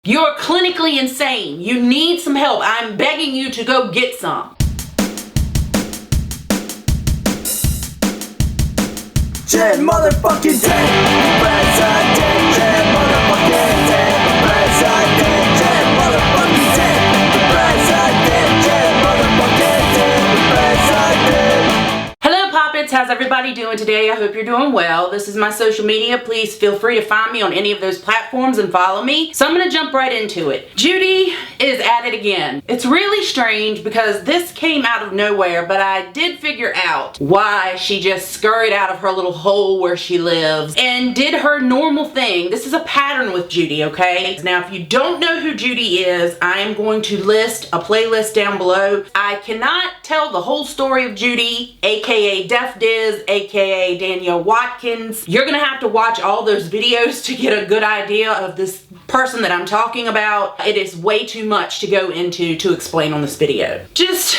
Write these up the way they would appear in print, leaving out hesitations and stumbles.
You're clinically insane. You need some help. I'm begging you to go get some. Jen motherfucking Dent, president. Jen motherfucking Dent, president. Jen motherfucking Dent, president. Jen motherfucking Dent, president. Hello Poppets, how's everybody doing today? I hope you're doing well. This is my social media. Please feel free to find me on any of those platforms and follow me. So I'm gonna jump right into it. Judy is at it again. It's really strange because this came out of nowhere, but I did figure out why she just scurried out of her little hole where she lives and did her normal thing. This is a pattern with Judy, okay? Now, if you don't know who Judy is, I am going to list a playlist down below. I cannot tell the whole story of Judy, aka Def Diz, aka Danielle Watkins. You're gonna have to watch all those videos to get a good idea of this person that I'm talking about. It is way too much to go into to explain on this video. Just,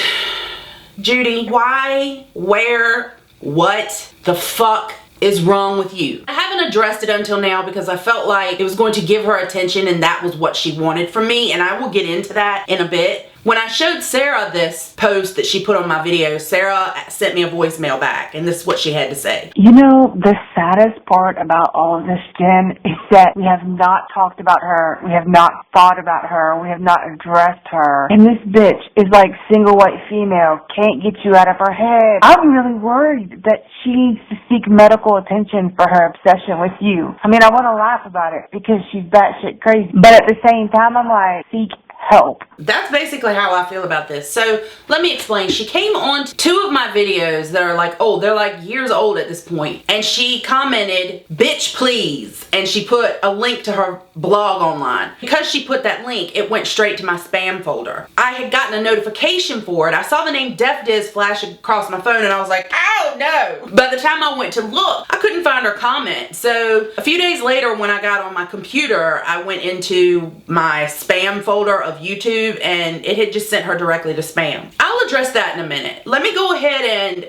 Judy, why, where, what the fuck is wrong with you? I haven't addressed it until now because I felt like it was going to give her attention and that was what she wanted from me, and I will get into that in a bit. When I showed Sarah this post that she put on my video, Sarah sent me a voicemail back, and this is what she had to say. You know, the saddest part about all of this, Jen, is that we have not talked about her, we have not thought about her, we have not addressed her, and this bitch is like single white female, can't get you out of her head. I'm really worried that she needs to seek medical attention for her obsession with you. I mean, I want to laugh about it because she's batshit crazy, but at the same time, I'm like, seek help. That's basically how I feel about this. So let me explain. She came on two of my videos that are like, oh, they're like years old at this point, and she commented, "Bitch please," and she put a link to her blog online. Because she put that link, it went straight to my spam folder. I had gotten a notification for it. I saw the name Def Diz flash across my phone and I was like, oh no. By the time I went to look, I couldn't find her comment. So a few days later when I got on my computer, I went into my spam folder of YouTube and it had just sent her directly to spam. I'll address that in a minute. Let me go ahead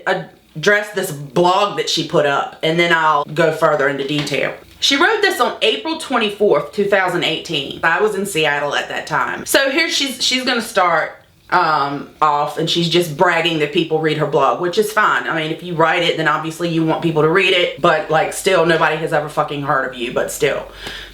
and address this blog that she put up and then I'll go further into detail. She wrote this on April 24th, 2018. I was in Seattle at that time. So here she's gonna start off, and she's just bragging that people read her blog, which is fine. I mean, if you write it, then obviously you want people to read it, but like still nobody has ever fucking heard of you, but still,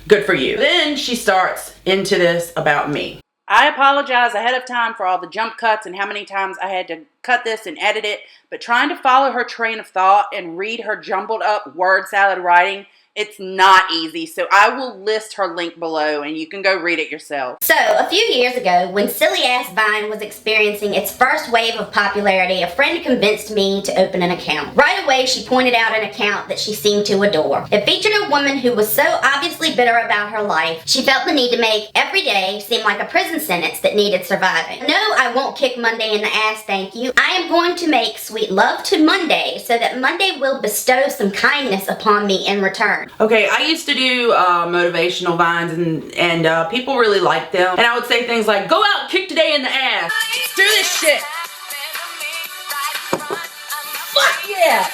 good for you. Then she starts into this about me. I apologize ahead of time for all the jump cuts and how many times I had to cut this and edit it, but trying to follow her train of thought and read her jumbled up word salad writing, it's not easy, so I will list her link below and you can go read it yourself. So, a few years ago, when Silly Ass Vine was experiencing its first wave of popularity, a friend convinced me to open an account. Right away, she pointed out an account that she seemed to adore. It featured a woman who was so obviously bitter about her life, she felt the need to make every day seem like a prison sentence that needed surviving. No, I won't kick Monday in the ass, thank you. I am going to make sweet love to Monday so that Monday will bestow some kindness upon me in return. Okay, I used to do motivational vines and people really liked them. And I would say things like, go out, kick today in the ass. Do this shit. Fuck yeah.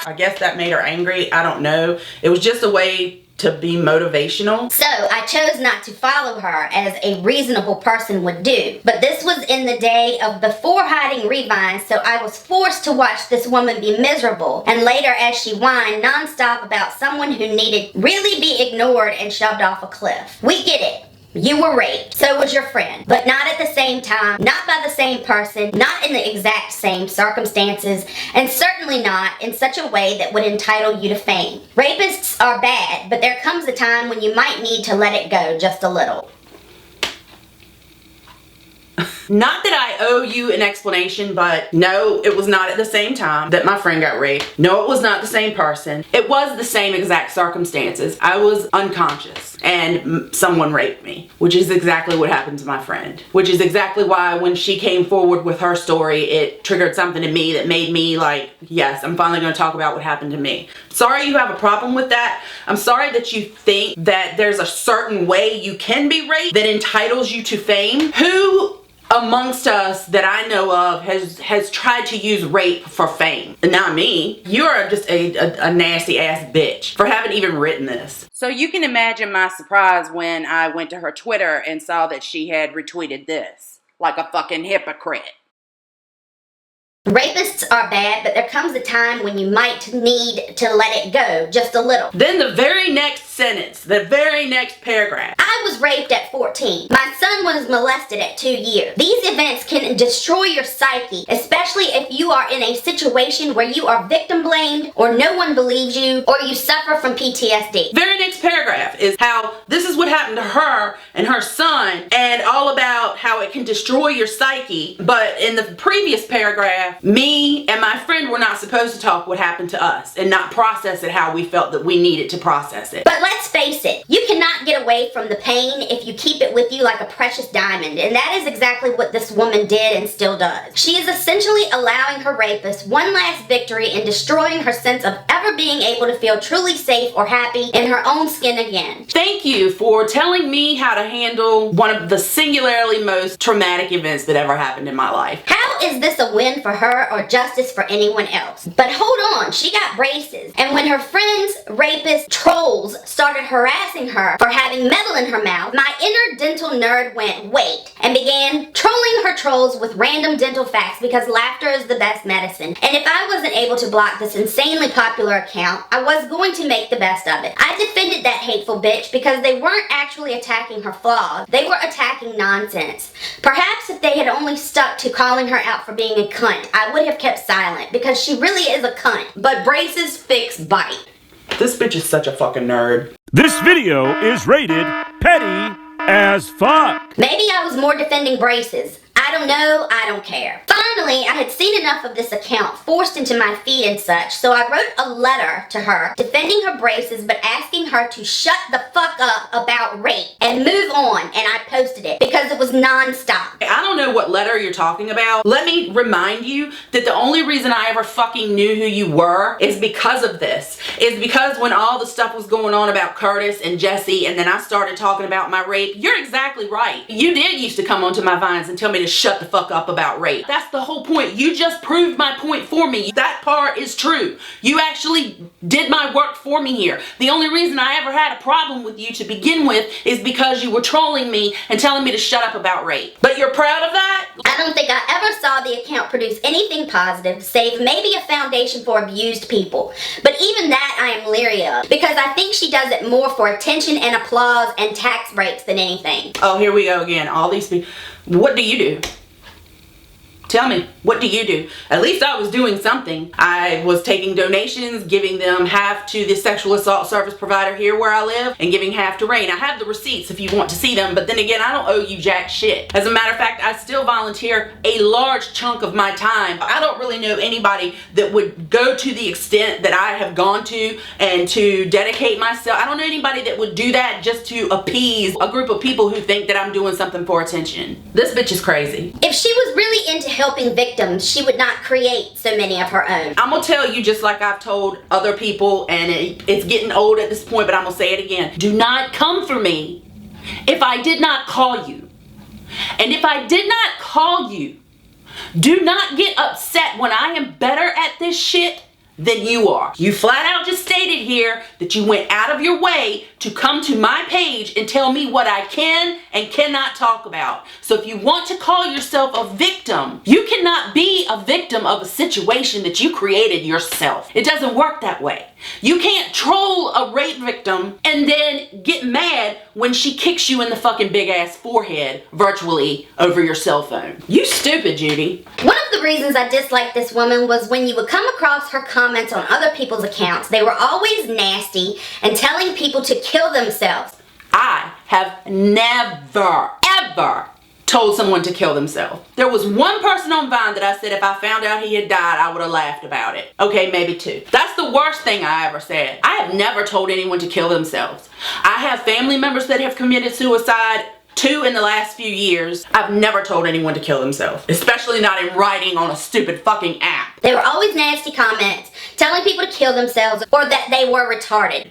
I guess that made her angry. I don't know. It was just a way to be motivational. So I chose not to follow her as a reasonable person would do. But this was in the day of before hiding revines, so I was forced to watch this woman be miserable, and later as she whined nonstop about someone who needed really be ignored and shoved off a cliff. We get it. You were raped. So was your friend. But not at the same time, not by the same person, not in the exact same circumstances, and certainly not in such a way that would entitle you to fame. Rapists are bad, but there comes a time when you might need to let it go just a little. Not that I owe you an explanation, but no, it was not at the same time that my friend got raped. No, it was not the same person. It was the same exact circumstances. I was unconscious and someone raped me, which is exactly what happened to my friend. Which is exactly why when she came forward with her story, it triggered something in me that made me like, yes, I'm finally going to talk about what happened to me. Sorry you have a problem with that. I'm sorry that you think that there's a certain way you can be raped that entitles you to fame. Who amongst us that I know of has tried to use rape for fame. Not me. You're just a nasty ass bitch for having even written this. So you can imagine my surprise when I went to her Twitter and saw that she had retweeted this. Like a fucking hypocrite. Rapists are bad, but there comes a time when you might need to let it go just a little. Then the very next sentence, the very next paragraph. I was raped at 14. My son was molested at 2 years. These events can destroy your psyche, especially if you are in a situation where you are victim blamed, or no one believes you, or you suffer from PTSD. Very next paragraph is how this is what happened to her and her son, and all about how it can destroy your psyche. But in the previous paragraph, me and my friend were not supposed to talk what happened to us and not process it how we felt that we needed to process it. But let's face it, you cannot get away from the pain if you keep it with you like a precious diamond, and that is exactly what this woman did and still does. She is essentially allowing her rapist one last victory in destroying her sense of ever being able to feel truly safe or happy in her own skin again. Thank you for telling me how to handle one of the singularly most traumatic events that ever happened in my life. How is this a win for her or justice for anyone else? But hold on, she got braces. And when her friends, rapists, trolls started harassing her for having metal in her mouth, my inner dental nerd went, wait, and began trolling her trolls with random dental facts because laughter is the best medicine. And if I wasn't able to block this insanely popular account, I was going to make the best of it. I defended that hateful bitch because they weren't actually attacking her flaws. They were attacking nonsense. Perhaps if they had only stuck to calling her out for being a cunt, I would have kept silent because she really is a cunt. But braces fix bite. This bitch is such a fucking nerd. This video is rated petty as fuck. Maybe I was more defending braces. I don't know, I don't care. Finally, I had seen enough of this account forced into my feed and such, so I wrote a letter to her defending her braces but asking her to shut the fuck up about rape and move on, and I posted it because it was non-stop. I don't know what letter you're talking about. Let me remind you that the only reason I ever fucking knew who you were is because of this. Is because when all the stuff was going on about Curtis and Jesse, and then I started talking about my rape, you're exactly right. You did used to come onto my vines and tell me to shut the fuck up about rape. That's the whole point. You just proved my point for me. That part is true. You actually did my work for me here. The only reason I ever had a problem with you to begin with is because you were trolling me and telling me to shut up about rape. But you're proud of that? I don't think I ever saw the account produce anything positive, save maybe a foundation for abused people. But even that I am leery of, because I think she does it more for attention and applause and tax breaks than anything. Oh, here we go again. All these people. What do you do? Tell me, what do you do? At least I was doing something. I was taking donations, giving them half to the sexual assault service provider here where I live, and giving half to Rain. I have the receipts if you want to see them, but then again, I don't owe you jack shit. As a matter of fact, I still volunteer a large chunk of my time. I don't really know anybody that would go to the extent that I have gone to and to dedicate myself. I don't know anybody that would do that just to appease a group of people who think that I'm doing something for attention. This bitch is crazy. If she was really into helping victims, she would not create so many of her own. I'm gonna tell you just like I've told other people, and it's getting old at this point, but I'm gonna say it again. Do not come for me if I did not call you. And if I did not call you, do not get upset when I am better at this shit than you are. You flat out just stated here that you went out of your way to come to my page and tell me what I can and cannot talk about. So if you want to call yourself a victim, you cannot be a victim of a situation that you created yourself. It doesn't work that way. You can't troll a rape victim and then get mad when she kicks you in the fucking big ass forehead virtually over your cell phone. You stupid, Judy. One of the reasons I disliked this woman was when you would come across her comments on other people's accounts, they were always nasty and telling people to kill themselves. I have never, ever told someone to kill themselves. There was one person on Vine that I said if I found out he had died, I would have laughed about it. Okay, maybe two. That's the worst thing I ever said. I have never told anyone to kill themselves. I have family members that have committed suicide, 2 in the last few years. I've never told anyone to kill themselves, especially not in writing on a stupid fucking app. They were always nasty comments, telling people to kill themselves or that they were retarded.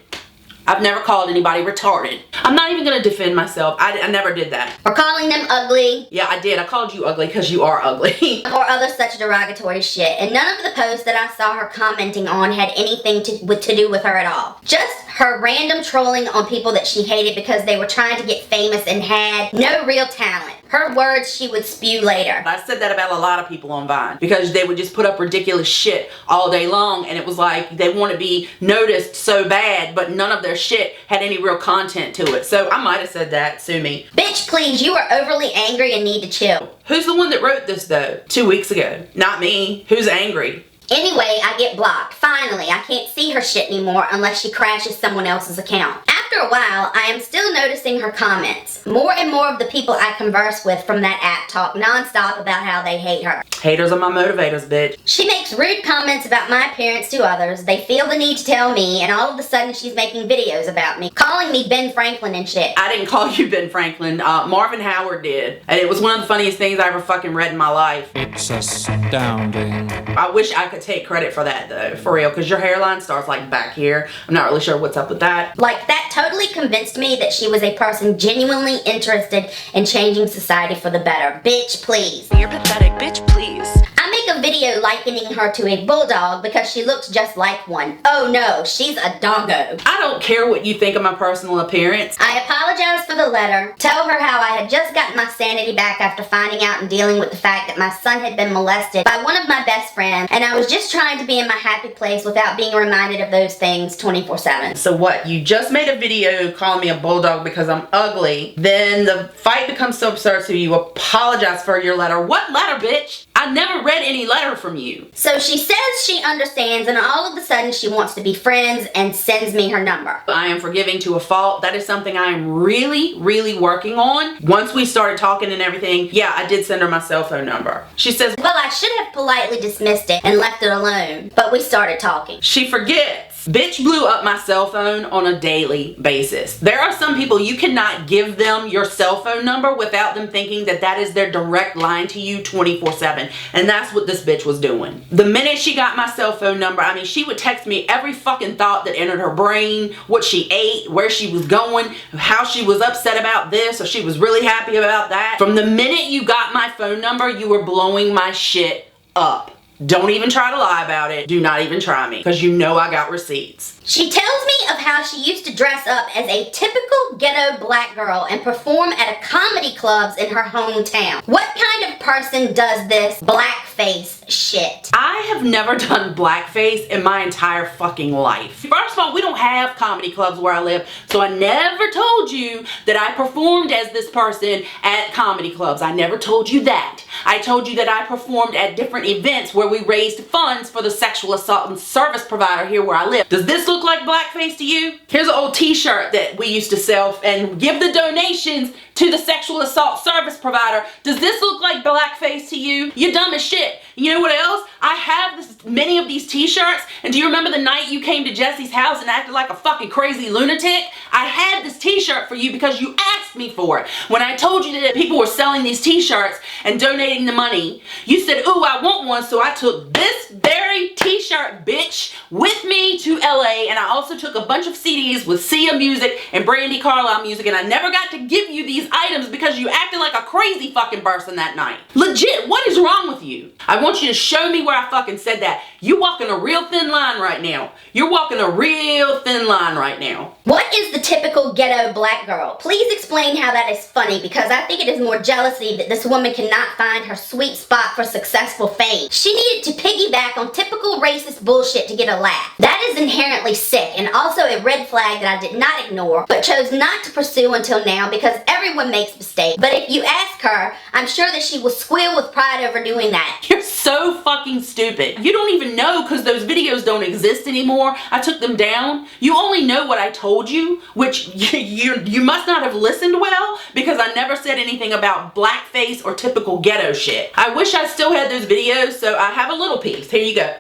I've never called anybody retarded. I'm not even gonna defend myself. I never did that. Or calling them ugly. Yeah, I did. I called you ugly because you are ugly. Or other such derogatory shit. And none of the posts that I saw her commenting on had anything to do with her at all. Just her random trolling on people that she hated because they were trying to get famous and had no real talent. Her words she would spew later. I said that about a lot of people on Vine because they would just put up ridiculous shit all day long, and it was like they want to be noticed so bad, but none of their shit had any real content to it. So I might have said that. Sue me. Bitch, please, you are overly angry and need to chill. Who's the one that wrote this though? 2 weeks ago. Not me. Who's angry? Anyway, I get blocked. Finally, I can't see her shit anymore unless she crashes someone else's account. After a while, I am still noticing her comments. More and more of the people I converse with from that app talk nonstop about how they hate her. Haters are my motivators, bitch. She makes rude comments about my appearance to others. They feel the need to tell me, and all of a sudden she's making videos about me, calling me Ben Franklin and shit. I didn't call you Ben Franklin. Marvin Howard did. And it was one of the funniest things I ever fucking read in my life. It's astounding. I wish I could take credit for that though, for real, because your hairline starts like back here. I'm not really sure what's up with that. Like, that totally convinced me that she was a person genuinely interested in changing society for the better. Bitch, please. You're pathetic, bitch, please. I make a video likening her to a bulldog because she looks just like one. Oh no, she's a doggo. I don't care what you think of my personal appearance. I apologize for the letter, tell her how I had just gotten my sanity back after finding out and dealing with the fact that my son had been molested by one of my best friends, and I was just trying to be in my happy place without being reminded of those things 24/7. So what? You just made a video calling me a bulldog because I'm ugly. Then the fight becomes so absurd, so you apologize for your letter. What letter, bitch? I never read any letter from you. So she says she understands, and all of a sudden she wants to be friends and sends me her number. I am forgiving to a fault. That is something I am really, really working on. Once we started talking and everything, yeah, I did send her my cell phone number. She says, Well, I should have politely dismissed it and left it alone, but we started talking. she forgets. Bitch blew up my cell phone on a daily basis. There are some people you cannot give them your cell phone number without them thinking that that is their direct line to you 24/7. And that's what this bitch was doing. The minute she got my cell phone number, I mean, she would text me every fucking thought that entered her brain, what she ate, where she was going, how she was upset about this, or she was really happy about that. From the minute you got my phone number, you were blowing my shit up. Don't even try to lie about it. Do not even try me, because you know I got receipts. She tells me of how she used to dress up as a typical ghetto black girl and perform at comedy clubs in her hometown. What kind of person does this blackface shit? I have never done blackface in my entire fucking life. First of all, we don't have comedy clubs where I live, so I never told you that I performed as this person at comedy clubs. I never told you that. I told you that I performed at different events where we raised funds for the sexual assault and service provider here where I live. Does this look like blackface to you? Here's an old t-shirt that we used to sell and give the donations to the sexual assault service provider. Does this look like blackface to you? You're dumb as shit. You know what else? I have many of these t-shirts, and do you remember the night you came to Jesse's house and acted like a fucking crazy lunatic? I had this t-shirt for you because you asked me for it. When I told you that people were selling these t-shirts and donating the money, you said, ooh, I want one, so I took this very t-shirt, bitch, with me to LA, and I also took a bunch of CDs with Sia music and Brandy Carlisle music, and I never got to give you these items because you acted like a crazy fucking person that night. Legit, what is wrong with you? I want you to show me where I fucking said that. You're walking a real thin line right now. You're walking a real thin line right now. What is the typical ghetto black girl? Please explain how that is funny, because I think it is more jealousy that this woman cannot find her sweet spot for successful fame. She needed to piggyback on typical racist bullshit to get a laugh. That is inherently sick, and also a red flag that I did not ignore, but chose not to pursue until now because everyone makes mistakes. But if you ask her, I'm sure that she will squeal with pride over doing that. You're so fucking stupid. You don't even know because those videos don't exist anymore. I took them down. You only know what I told you, which you must not have listened well, because I never said anything about blackface or typical ghetto shit. I wish I still had those videos, so I have a little piece. Here you go.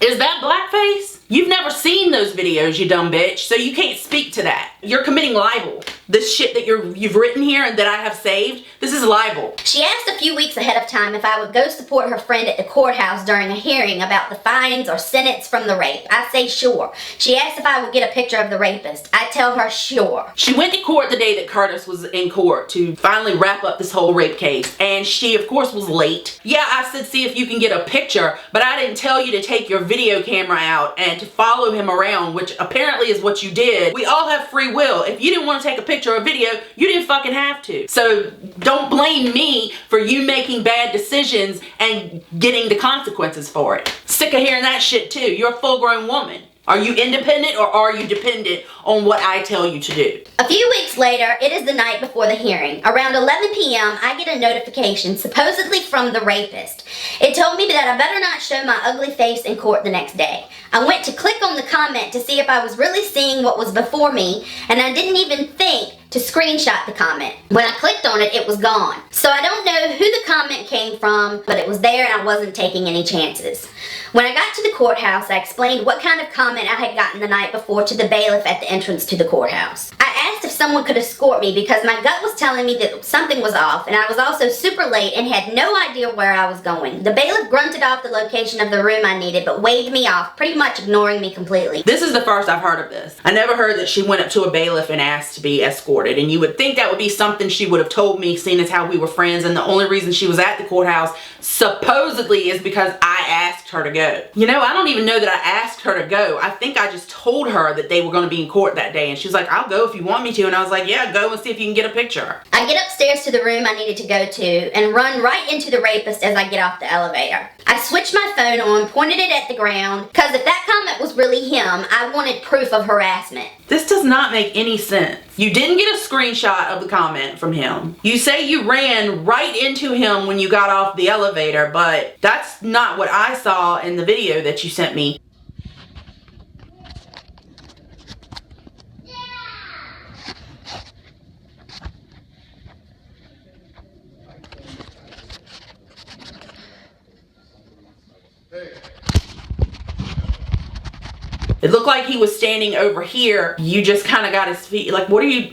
Is that blackface? You've never seen those videos, you dumb bitch, so you can't speak to that. You're committing libel. this shit that you've written here and that I have saved, this is libel. She asked a few weeks ahead of time if I would go support her friend at the courthouse during a hearing about the fines or sentence from the rape. I say sure. She asked if I would get a picture of the rapist. I tell her sure. She went to court the day that Curtis was in court to finally wrap up this whole rape case, and she of course was late. Yeah, I said see if you can get a picture, but I didn't tell you to take your video camera out and to follow him around, which apparently is what you did. We all have free will. If you didn't want to take a picture or video, you didn't fucking have to. So don't blame me for you making bad decisions and getting the consequences for it. Sick of hearing that shit too. You're a full-grown woman. Are you independent or are you dependent on what I tell you to do? A few weeks later, it is the night before the hearing. Around 11 p.m., I get a notification, supposedly from the rapist. It told me that I better not show my ugly face in court the next day. I went to click on the comment to see if I was really seeing what was before me, and I didn't even think to screenshot the comment. When I clicked on it, it was gone. So I don't know who the comment came from, but it was there and I wasn't taking any chances. When I got to the courthouse, I explained what kind of comment I had gotten the night before to the bailiff at the entrance to the courthouse. I asked if someone could escort me because my gut was telling me that something was off, and I was also super late and had no idea where I was going. The bailiff grunted off the location of the room I needed, but waved me off, pretty much ignoring me completely. This is the first I've heard of this. I never heard that she went up to a bailiff and asked to be escorted, and you would think that would be something she would have told me, seeing as how we were friends, and the only reason she was at the courthouse supposedly is because I asked her to go. You know, I don't even know that I asked her to go. I think I just told her that they were going to be in court that day, and she was like, I'll go if you want me to, and I was like, yeah, go and see if you can get a picture. I get upstairs to the room I needed to go to and run right into the rapist as I get off the elevator. I switched my phone on, pointed it at the ground, because if that comment was really him, I wanted proof of harassment. This does not make any sense. You didn't get a screenshot of the comment from him. You say you ran right into him when you got off the elevator, but that's not what I saw in the video that you sent me. It looked like he was standing over here. You just kind of got his feet. Like, what are you,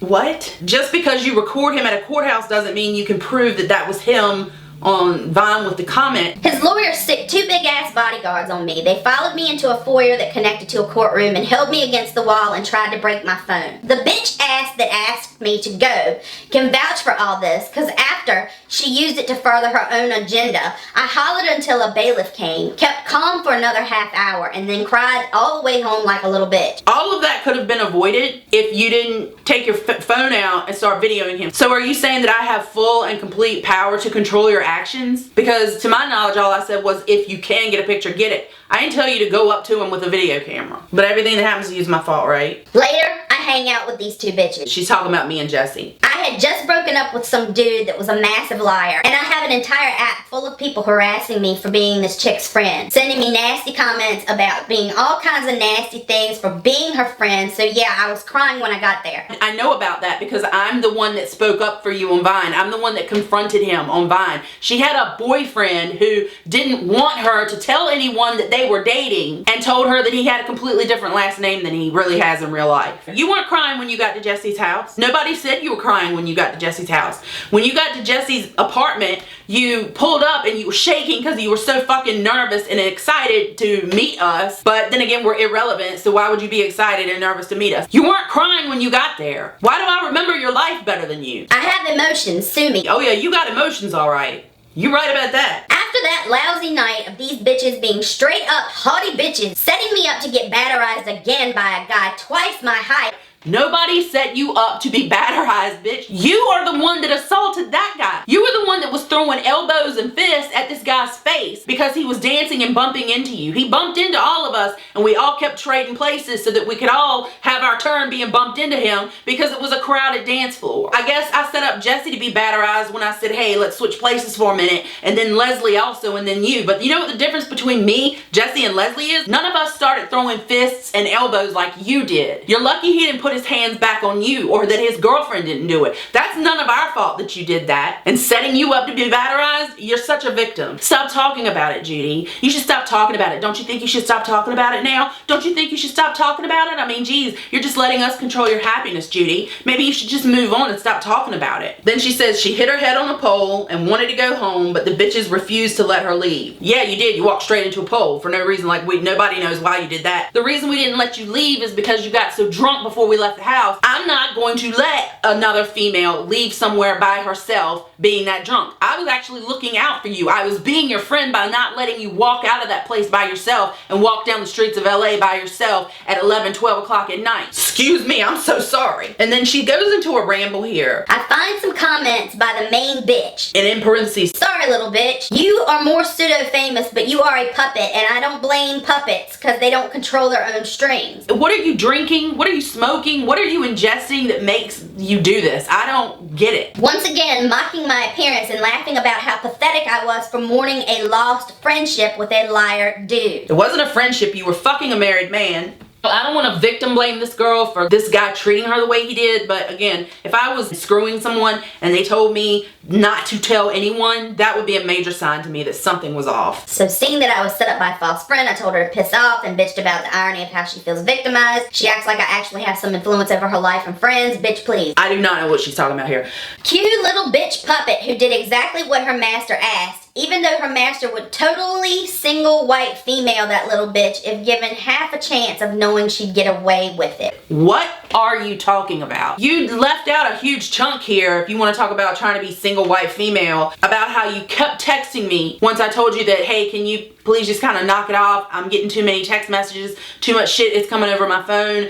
what? Just because you record him at a courthouse doesn't mean you can prove that that was him on Vine with the comment. His lawyer sicked two big ass bodyguards on me. They followed me into a foyer that connected to a courtroom and held me against the wall and tried to break my phone. The bitch ass that asked me to go can vouch for all this, because after she used it to further her own agenda, I hollered until a bailiff came, kept calm for another half hour, and then cried all the way home like a little bitch. All of that could have been avoided if you didn't take your phone out and start videoing him. So are you saying that I have full and complete power to control your actions? Because to my knowledge, all I said was if you can get a picture, get it. I didn't tell you to go up to him with a video camera. But everything that happens to you is my fault, right? Later, I hang out with these two bitches. She's talking about me and Jesse. I had just broken up with some dude that was a massive liar, and I have an entire app full of people harassing me for being this chick's friend, sending me nasty comments about being all kinds of nasty things for being her friend. So yeah, I was crying when I got there. I know about that because I'm the one that spoke up for you on Vine. I'm the one that confronted him on Vine. She had a boyfriend who didn't want her to tell anyone that they were dating and told her that he had a completely different last name than he really has in real life. You weren't crying when you got to Jesse's house. Nobody said you were crying when you got to Jesse's house. When you got to Jesse's apartment, you pulled up and you were shaking because you were so fucking nervous and excited to meet us. But then again, we're irrelevant, so why would you be excited and nervous to meet us? You weren't crying when you got there. Why do I remember your life better than you? I have emotions, sue me. Oh yeah, you got emotions, all right. You right about that. After that lousy night of these bitches being straight up haughty bitches, setting me up to get batterized again by a guy twice my height. Nobody set you up to be batterized, bitch. You are the one that assaulted that guy. You were the one that was throwing elbows and fists at this guy's face because he was dancing and bumping into you. He bumped into all of us and we all kept trading places so that we could all have our turn being bumped into him because it was a crowded dance floor. I guess I set up Jesse to be batterized when I said, hey, let's switch places for a minute, and then Leslie also, and then you. But you know what the difference between me, Jesse, and Leslie is? None of us started throwing fists and elbows like you did. You're lucky he didn't put his hands back on you, or that his girlfriend didn't do it. That's none of our fault that you did that. And setting you up to be batterized, you're such a victim. Stop talking about it, Judy. You should stop talking about it. Don't you think you should stop talking about it now? Don't you think you should stop talking about it? I mean, geez, you're just letting us control your happiness, Judy. Maybe you should just move on and stop talking about it. Then she says she hit her head on a pole and wanted to go home, but the bitches refused to let her leave. Yeah, you did. You walked straight into a pole for no reason. Like, nobody knows why you did that. The reason we didn't let you leave is because you got so drunk before we left the house. I'm not going to let another female leave somewhere by herself being that drunk. I was actually looking out for you. I was being your friend by not letting you walk out of that place by yourself and walk down the streets of LA by yourself at 11, 12 o'clock at night. Excuse me, I'm so sorry. And then she goes into a ramble here. I find some comments by the main bitch. And in parentheses, sorry, little bitch. You are more pseudo-famous, but you are a puppet, and I don't blame puppets because they don't control their own strings. What are you drinking? What are you smoking? What are you ingesting that makes you do this? I don't get it. Once again, mocking my appearance and laughing about how pathetic I was for mourning a lost friendship with a liar dude. It wasn't a friendship. You were fucking a married man. I don't want to victim blame this girl for this guy treating her the way he did, but again, if I was screwing someone and they told me not to tell anyone, that would be a major sign to me that something was off. So seeing that I was set up by a false friend, I told her to piss off and bitched about the irony of how she feels victimized. She acts like I actually have some influence over her life and friends. Bitch, please. I do not know what she's talking about here. Cute little bitch puppet who did exactly what her master asked, even though her master would totally single white female that little bitch if given half a chance of knowing she'd get away with it. What are you talking about? You left out a huge chunk here if you want to talk about trying to be single white female, about how you kept texting me once I told you that, hey, can you please just kind of knock it off? I'm getting too many text messages, too much shit is coming over my phone.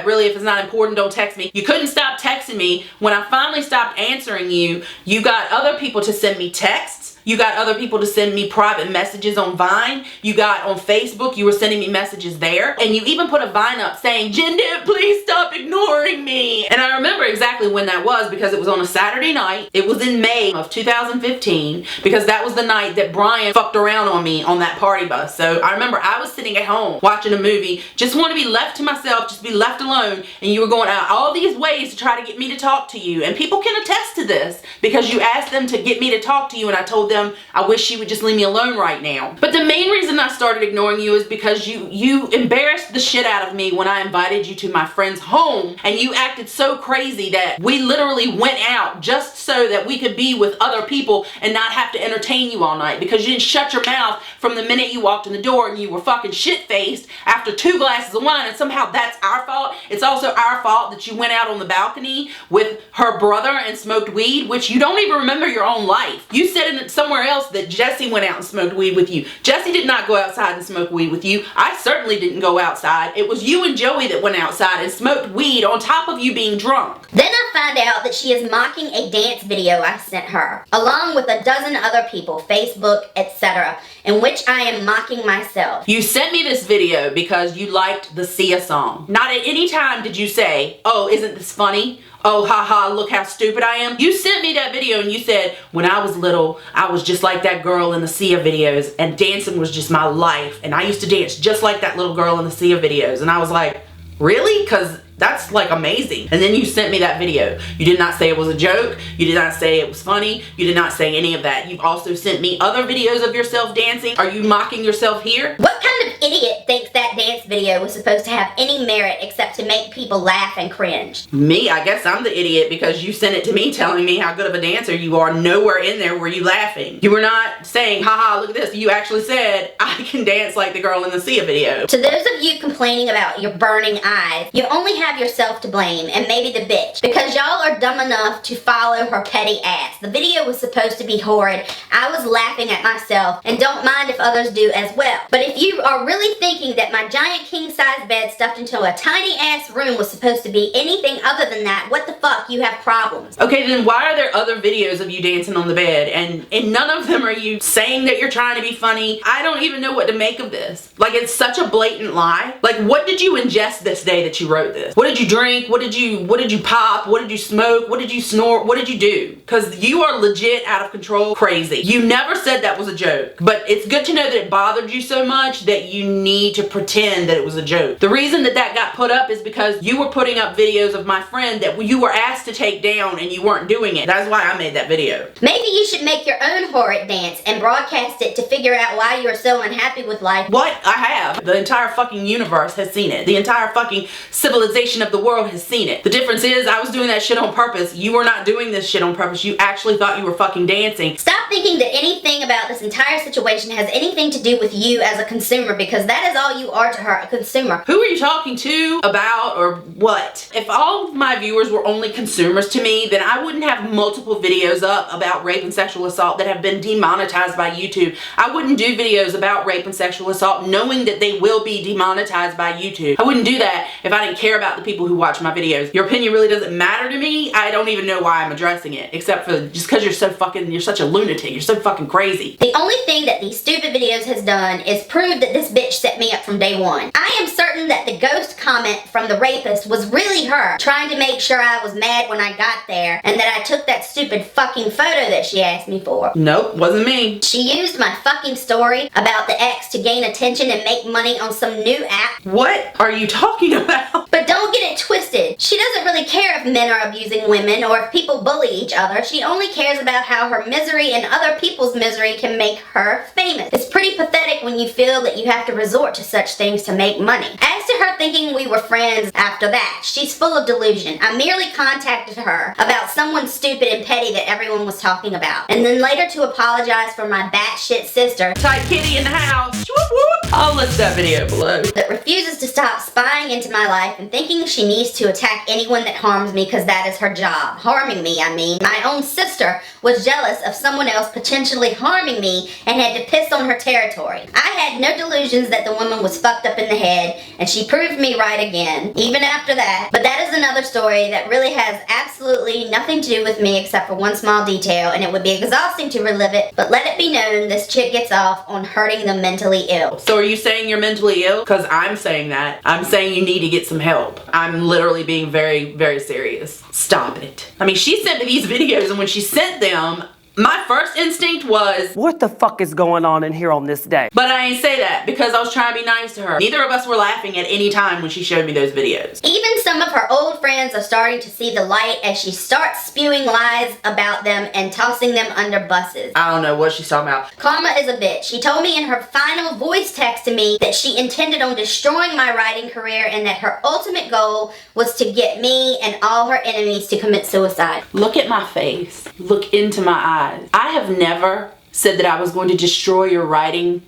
Really, if it's not important, don't text me. You couldn't stop texting me. When I finally stopped answering you, you got other people to send me texts. You got other people to send me private messages on Vine. You got on Facebook, you were sending me messages there. And you even put a Vine up saying, Dent, please stop ignoring me. And I remember exactly when that was because it was on a Saturday night. It was in May of 2015 because that was the night that Brian fucked around on me on that party bus. So I remember I was sitting at home watching a movie, just want to be left to myself, just be left alone. And you were going out all these ways to try to get me to talk to you. And people can attest to this because you asked them to get me to talk to you and I told them I wish she would just leave me alone right now. But the main reason I started ignoring you is because you embarrassed the shit out of me when I invited you to my friend's home, and you acted so crazy that we literally went out just so that we could be with other people and not have to entertain you all night because you didn't shut your mouth from the minute you walked in the door, and you were fucking shit-faced after 2 glasses of wine, and somehow that's our fault. It's also our fault that you went out on the balcony with her brother and smoked weed, which you don't even remember your own life. You said it somewhere else that Jesse went out and smoked weed with you. Jesse did not go outside and smoke weed with you. I certainly didn't go outside. It was you and Joey that went outside and smoked weed on top of you being drunk. Then I find out that she is mocking a dance video I sent her, along with a dozen other people, Facebook, etc., in which I am mocking myself. You sent me this video because you liked the Sia song. Not at any time did you say, oh, isn't this funny? Oh, haha, look how stupid I am. You sent me that video and you said, when I was little, I was just like that girl in the Sia videos and dancing was just my life. And I used to dance just like that little girl in the Sia videos. And I was like, really? Because that's like amazing. And then you sent me that video. You did not say it was a joke. You did not say it was funny. You did not say any of that. You've also sent me other videos of yourself dancing. Are you mocking yourself here? What kind of idiot thinks that dance video was supposed to have any merit except to make people laugh and cringe? Me? I guess I'm the idiot because you sent it to me telling me how good of a dancer you are. Nowhere in there were you laughing. You were not saying, haha, look at this. You actually said, I can dance like the girl in the Sia video. To those of you complaining about your burning eyes, you only have yourself to blame, and maybe the bitch, because y'all are dumb enough to follow her petty ass. The video was supposed to be horrid. I was laughing at myself, and don't mind if others do as well. But if you are really thinking that my giant king-size bed stuffed into a tiny-ass room was supposed to be anything other than that, what the fuck, you have problems. Okay, then why are there other videos of you dancing on the bed, and in none of them are you saying that you're trying to be funny? I don't even know what to make of this. Like, it's such a blatant lie. Like, what did you ingest this day that you wrote this? What did you drink? What did you pop? What did you smoke? What did you snort? What did you do? Because you are legit out of control crazy. You never said that was a joke, but it's good to know that it bothered you so much that you need to pretend that it was a joke. The reason that got put up is because you were putting up videos of my friend that you were asked to take down and you weren't doing it. That's why I made that video. Maybe you should make your own horrid dance and broadcast it to figure out why you are so unhappy with life. What? I have. The entire fucking universe has seen it. The entire fucking civilization of the world has seen it. The difference is I was doing that shit on purpose. You were not doing this shit on purpose. You actually thought you were fucking dancing. Stop thinking that anything about this entire situation has anything to do with you as a consumer, because that is all you are to her, a consumer. Who are you talking to, about, or what? If all of my viewers were only consumers to me, then I wouldn't have multiple videos up about rape and sexual assault that have been demonetized by YouTube. I wouldn't do videos about rape and sexual assault knowing that they will be demonetized by YouTube. I wouldn't do that if I didn't care about the people who watch my videos. Your opinion really doesn't matter to me. I don't even know why I'm addressing it, except for just because you're such a lunatic. You're so fucking crazy. The only thing that these stupid videos has done is prove that this bitch set me up from day one. I am certain that the ghost comment from the rapist was really her, trying to make sure I was mad when I got there, and that I took that stupid fucking photo that she asked me for. Nope, wasn't me. She used my fucking story about the ex to gain attention and make money on some new app. What are you talking about? But don't get it twisted. She doesn't really care if men are abusing women or if people bully each other. She only cares about how her misery and other people's misery can make her famous. It's pretty pathetic when you feel that you have to resort to such things to make money. As to her thinking we were friends after that, she's full of delusion. I merely contacted her about someone stupid and petty that everyone was talking about, and then later to apologize for my batshit sister, Tight kitty in the house. Whoop, whoop. I'll list that video below. that refuses to stop spying into my life and thinking she needs to attack anyone that harms me because that is her job. Harming me, I mean. My own sister was jealous of someone else potentially harming me and had to piss on her territory. I had no delusions that the woman was fucked up in the head, and she proved me right again, even after that. But that is another story that really has absolutely nothing to do with me except for one small detail, and it would be exhausting to relive it, but let it be known this chick gets off on hurting the mentally ill. So are you saying you're mentally ill? Because I'm saying that. I'm saying you need to get some help. I'm literally being very, very serious. Stop it. I mean, she sent me these videos, and when she sent them, my first instinct was, what the fuck is going on in here on this day? but I ain't say that because I was trying to be nice to her. Neither of us were laughing at any time when she showed me those videos. Even some of her old friends are starting to see the light as she starts spewing lies about them and tossing them under buses. I don't know what she's talking about. Karma is a bitch. She told me in her final voice text to me that she intended on destroying my writing career and that her ultimate goal was to get me and all her enemies to commit suicide. Look at my face. Look into my eyes. I have never said that I was going to destroy your writing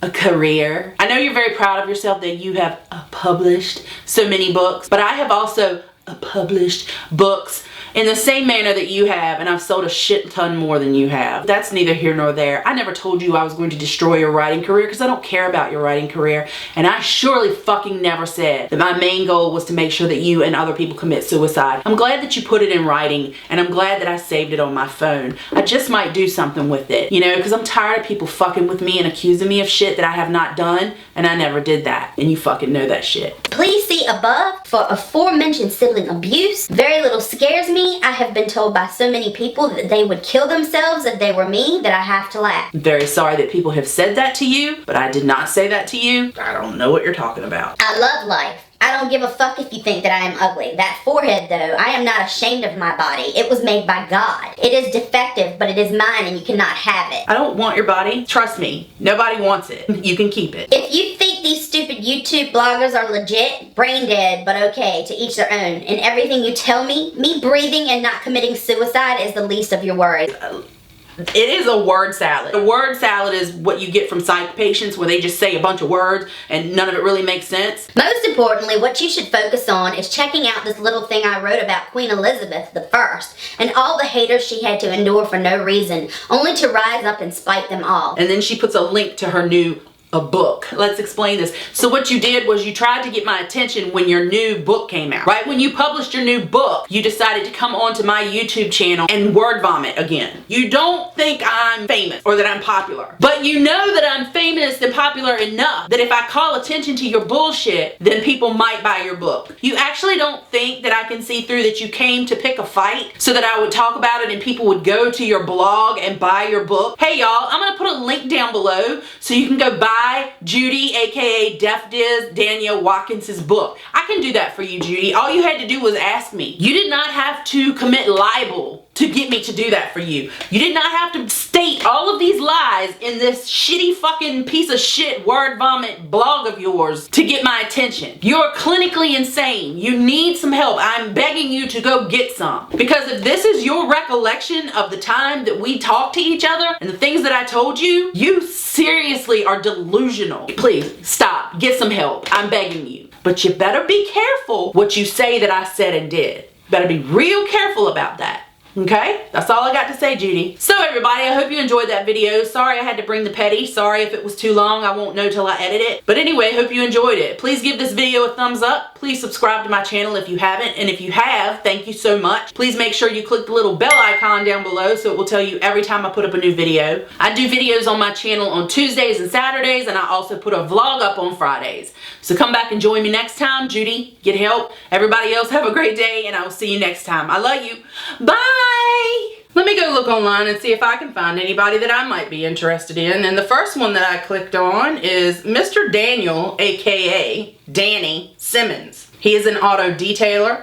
a career. I know you're very proud of yourself that you have published so many books, but I have also published books in the same manner that you have, and I've sold a shit ton more than you have. That's neither here nor there. I never told you I was going to destroy your writing career because I don't care about your writing career, and I surely fucking never said that my main goal was to make sure that you and other people commit suicide. I'm glad that you put it in writing, and I'm glad that I saved it on my phone. I just might do something with it, you know, because I'm tired of people fucking with me and accusing me of shit that I have not done, and I never did that, and you fucking know that shit. Please see above for aforementioned sibling abuse. Very little scares me. I have been told by so many people that they would kill themselves if they were me that I have to laugh. I'm very sorry that people have said that to you, but I did not say that to you. I don't know what you're talking about. I love life. I don't give a fuck if you think that I am ugly. That forehead, though, I am not ashamed of my body. It was made by God. It is defective, but it is mine and you cannot have it. I don't want your body. Trust me, nobody wants it. You can keep it. If you think these stupid YouTube bloggers are legit, brain dead, but okay, to each their own, and everything you tell me breathing and not committing suicide is the least of your worries. It is a word salad. A word salad is what you get from psych patients where they just say a bunch of words and none of it really makes sense. Most importantly, what you should focus on is checking out this little thing I wrote about Queen Elizabeth I and all the haters she had to endure for no reason, only to rise up and spite them all. And then she puts a link to her new A book. Let's explain this. So what you did was you tried to get my attention when your new book came out. Right when you published your new book, you decided to come onto my YouTube channel and word vomit again. You don't think I'm famous or that I'm popular, but you know that I'm famous and popular enough that if I call attention to your bullshit, then people might buy your book. You actually don't think that I can see through that you came to pick a fight so that I would talk about it and people would go to your blog and buy your book? Hey y'all, I'm gonna put a link down below so you can go buy Judy, aka Deaf Diz Danielle Watkins's book. I can do that for you, Judy. All you had to do was ask me. You did not have to commit libel to get me to do that for you. You did not have to state all of these lies in this shitty fucking piece of shit word vomit blog of yours to get my attention. You're clinically insane. You need some help. I'm begging you to go get some. Because if this is your recollection of the time that we talked to each other and the things that I told you, you seriously are delusional. Please stop. Get some help. I'm begging you. But you better be careful what you say that I said and did. Better be real careful about that. Okay? That's all I got to say, Judy. So everybody, I hope you enjoyed that video. Sorry I had to bring the petty. Sorry if it was too long. I won't know till I edit it. But anyway, hope you enjoyed it. Please give this video a thumbs up. Please subscribe to my channel if you haven't. And if you have, thank you so much. Please make sure you click the little bell icon down below so it will tell you every time I put up a new video. I do videos on my channel on Tuesdays and Saturdays, and I also put a vlog up on Fridays. So come back and join me next time. Judy, get help. Everybody else have a great day, and I will see you next time. I love you. Bye! Let me go look online and see if I can find anybody that I might be interested in. And the first one that I clicked on is Mr. Daniel, aka Danny Simmons. He is an auto detailer.